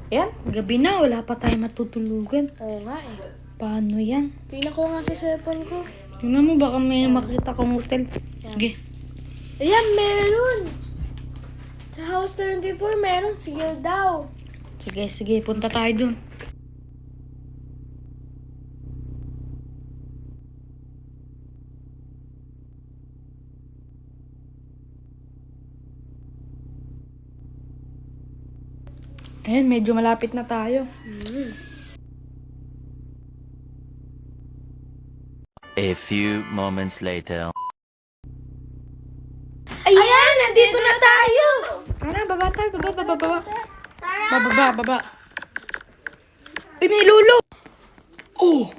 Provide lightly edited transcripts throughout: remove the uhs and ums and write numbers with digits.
Yan, gabi na. Wala pa tayo matutulugan. Oo nga eh. Paano yan? Tingnan ko nga sa cellphone ko. Tingnan mo, baka may makita kong hotel. Sige. Ayan, meron! Sa House 24, meron. Sige daw. Sige. Punta tayo dun. Ayan, medyo malapit na tayo. A few moments later. Ayan! Nandito na tayo! Tara, baba tayo. Baba. Uy, may lulo! Oh,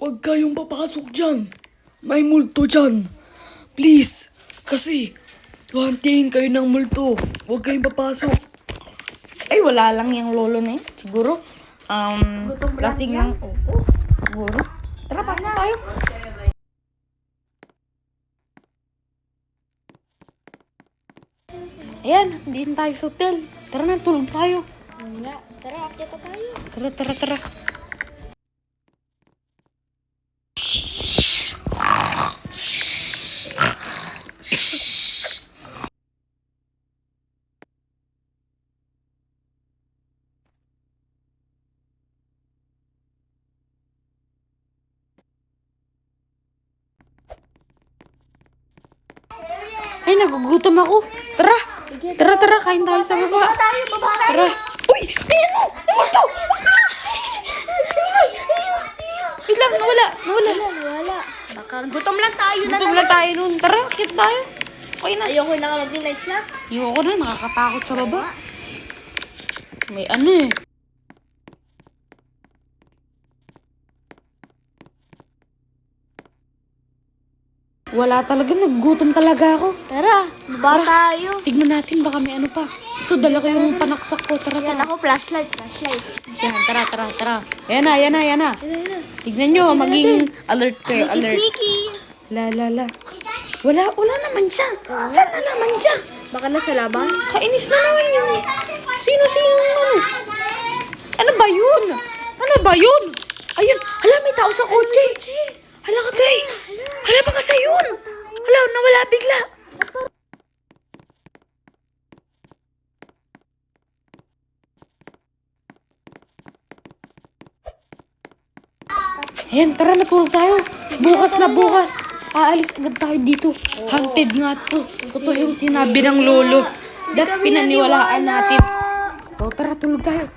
huwag kayong papasok dyan. May multo dyan. Please, kasi tuhantiin kayo ng multo. Huwag kayong papasok. Ay, wala lang yung lolo na yun. Siguro, lasing lang. Opo, siguro. Tara, pasok tayo. Ayan, hindi tayo sa hotel. Tara na, tulog tayo. Wala. Tara, akit na tayo. Tara. Ay, nagugutom ako. Tara, kain tayo sa baba. Tara. Uy, ayan mo! Namuto! Wait lang, nawala. Wala. Baka gutom lang tayo na. Gutom lang tayo nun. Tara, kit tayo. Okay na. Ayoko na mag-nights na. Ayoko na, nakakatakot sa baba. May ano eh. Wala talaga, nagugutom talaga ako. Tara, baba tayo. Tignan natin, baka may ano pa. Ito, dala ko yung panaksak ko. Tara. Yan ako, flashlight. Yan, tara. Yan na. Tignan nyo, maging alert kayo, alert. Sneaky. La. Wala naman siya. Saan na naman siya? Baka nasa labas. Kainis na naman yun. Sino ano? Ano ba yun? Ayun, hala, may tao sa kotse. Hala ka, Tay. Hala, baka sa yun. Hala, nawala bigla. Ayan, tara, matulog tayo. Bukas. Aalis agad tayo dito. Haunted nga to. Totoo yung sinabi ng lolo. Dapat pinaniwalaan natin. O, tara, tulog tayo.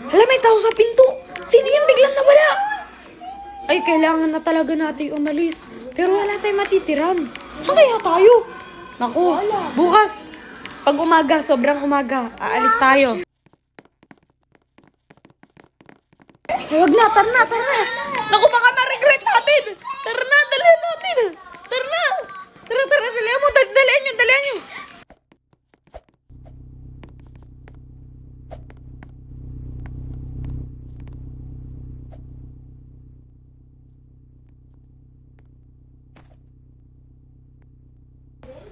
Hala, may tao sa pinto. Sino yan biglang nawala? Ay, kailangan na talaga natin umalis. Pero wala tayong matitiran. Saan kaya tayo? Naku, bukas. Pag umaga, sobrang umaga, aalis tayo. Ay, wag na, tara na. Naku, baka ma-regret natin. Tara na, dalhin natin. Tara na. Tara, dalihan mo, dalihan nyo.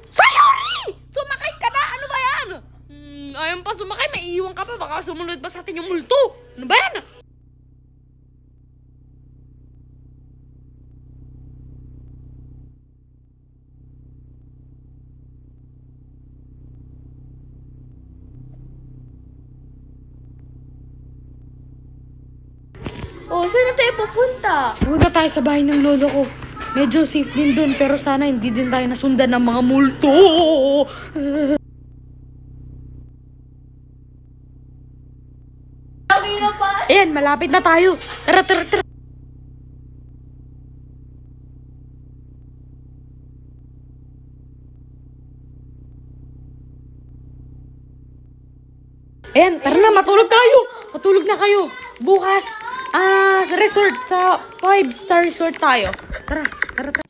Sayori! Sumakay ka na! Ano ba yan? Ayaw pa sumakay, may iiwan ka pa. Baka sumunod pa sa atin yung multo. Ano ba yan? Saan na tayo pupunta? Huwag na tayo sa bahay ng lolo ko. Medyo safe din dun, pero sana hindi din tayo nasundan ng mga multo. Kami na pa. Ayan, malapit na tayo. Tara, tara, tara. Ayan, tara na, matulog tayo. Matulog na kayo. Bukas, sa resort, sa 5-star resort tayo. Tara, tara, tara.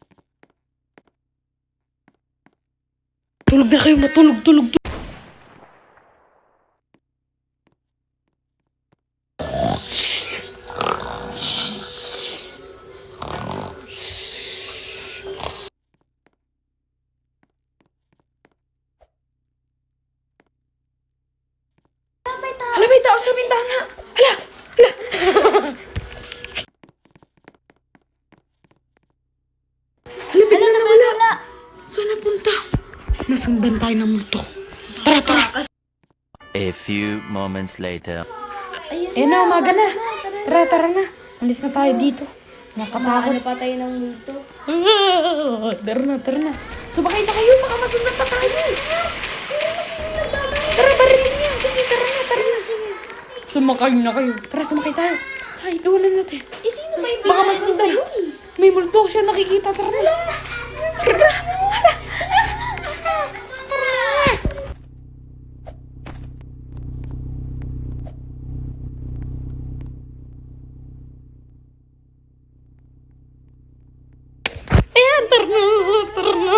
Tulog na kayo, matulog, tulog, tulog. Hala, may tao sa bintana. Hala, hala. Hala, bigla na wala. Saan napunta? Nasundan tayo ng multo. Tara, tara. A few moments later. Ayan na, umaga na. Tara, tara na. Alis na tayo dito. Nakatakot. Ano pa tayo ng multo? Tara na, tara na. Sumakay na kayo, baka masundan pa tayo. Tara, barilin niya. Sige, tara na, tara na. Sige. Sumakay na kayo. Tara, sumakay tayo. Sakay, iwanan natin. Eh, sino ba yung Baka bigla masundan. sa'yo eh? May multo siya nakikita. Tara na. Tara na. Ayan, tara na, tara na.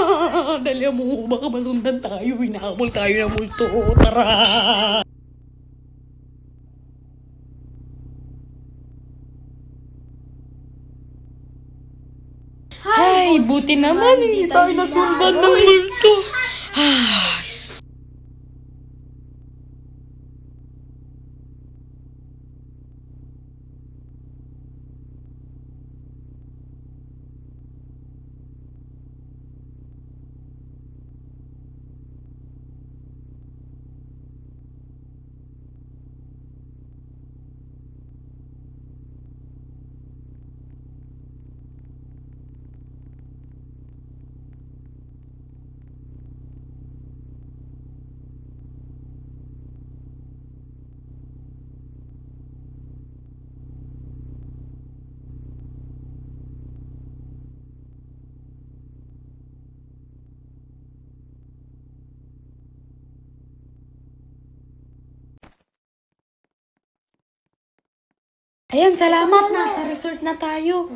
Dali mo, baka masundan tayo. Hinahabol tayo ng multo. Tara. Ay, buti naman hindi tayo nasundan ng multo. Ah, ayan, salamat. Nasa resort na tayo.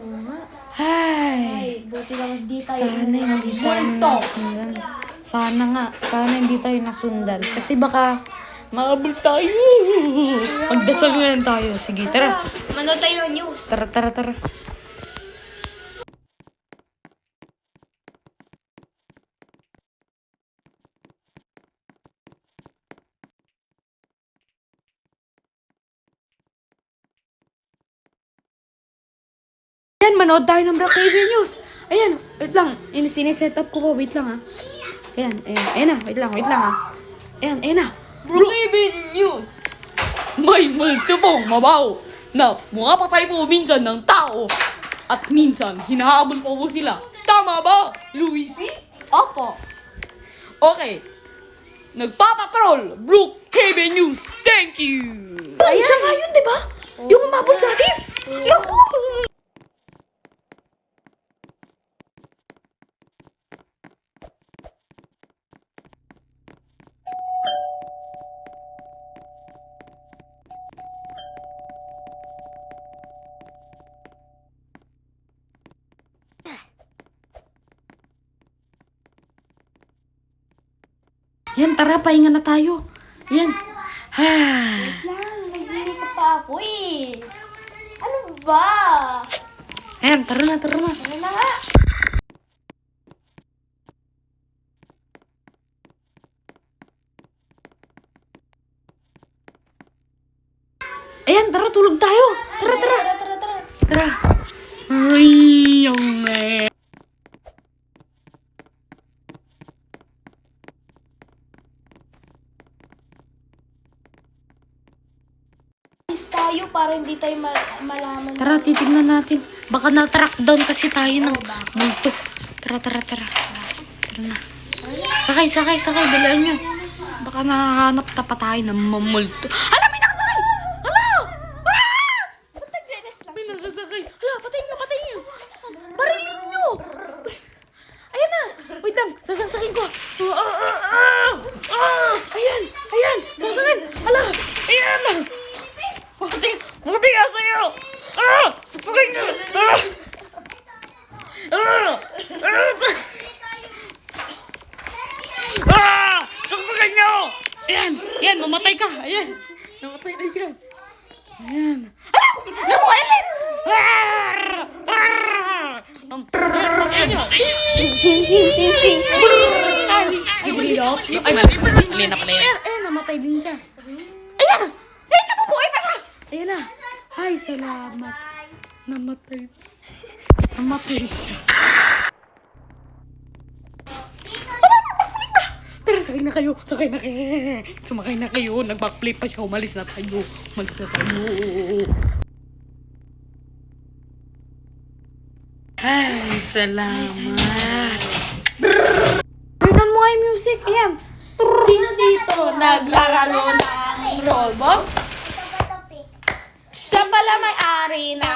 Ay, Buti lang hindi tayo sana hindi tayo nasundan. Sana nga, sana hindi tayo nasundan. Kasi baka maabot tayo. Magdasal na lang tayo. Sige, tara. Manood tayo ng news. Tara, tara, tara. Ayan, manood tayo ng Black TV News. Ayan, wait lang. Siniset up ko po. Wait lang, ha. Ayan, ayan. Ayan na, wait lang ha. Ayan, ayan na. Black TV News. May multo pong mabaw na pumapatay po minsan ng tao at minsan hinahabol po sila. Tama ba, Luisi? Opo. Okay. Nagpapatrol, Brook TV News. Thank you. Ay, siya nga yun, di ba? Yung umabol sa atin. Naku! Yan, tara, pahinga na tayo. Yan. Nagbili ka pa ako eh. Ano ba? Ayan, tara na, tara na. Ano na nga? Ayan, tara, tulog tayo. Tara, tara. Tara, tara. Tara. Ay, yung Alis tayo para para hindi tayo malaman. Tara, titignan natin. Baka na-track down kasi tayo ng multo. Tara. Tara na. Sakay. Dalaan nyo. Baka nahanap na pa tayo ng mamulto. Hala, may nakasakay! Hala! Ba't nagre-rest lang? May nakasakay. Hala, patayin nyo. Barilin nyo! Ayan na. Wait lang, sasaksakin ko. Ayan. Sasaksakin. Hala, ayan na. Buti nga sa'yo. Sasaksakin nyo. Saksakan nyo! Ayan, mamatay ka. Ayan, namatay na siya. Ayan. Hala! Namukailin! Ay, namatay din siya. Ayan! Napabuhay pa siya! Ayan na. Ay, salamat. Namatay siya. Tara, sakay na kayo. Sumakay na kayo. Nag-backflip pa siya. Umalis na tayo. Ay, salamat. Turn mo nga yung music. Ayan. Sino dito naglalaro ng Roblox? Siya pala may-ari na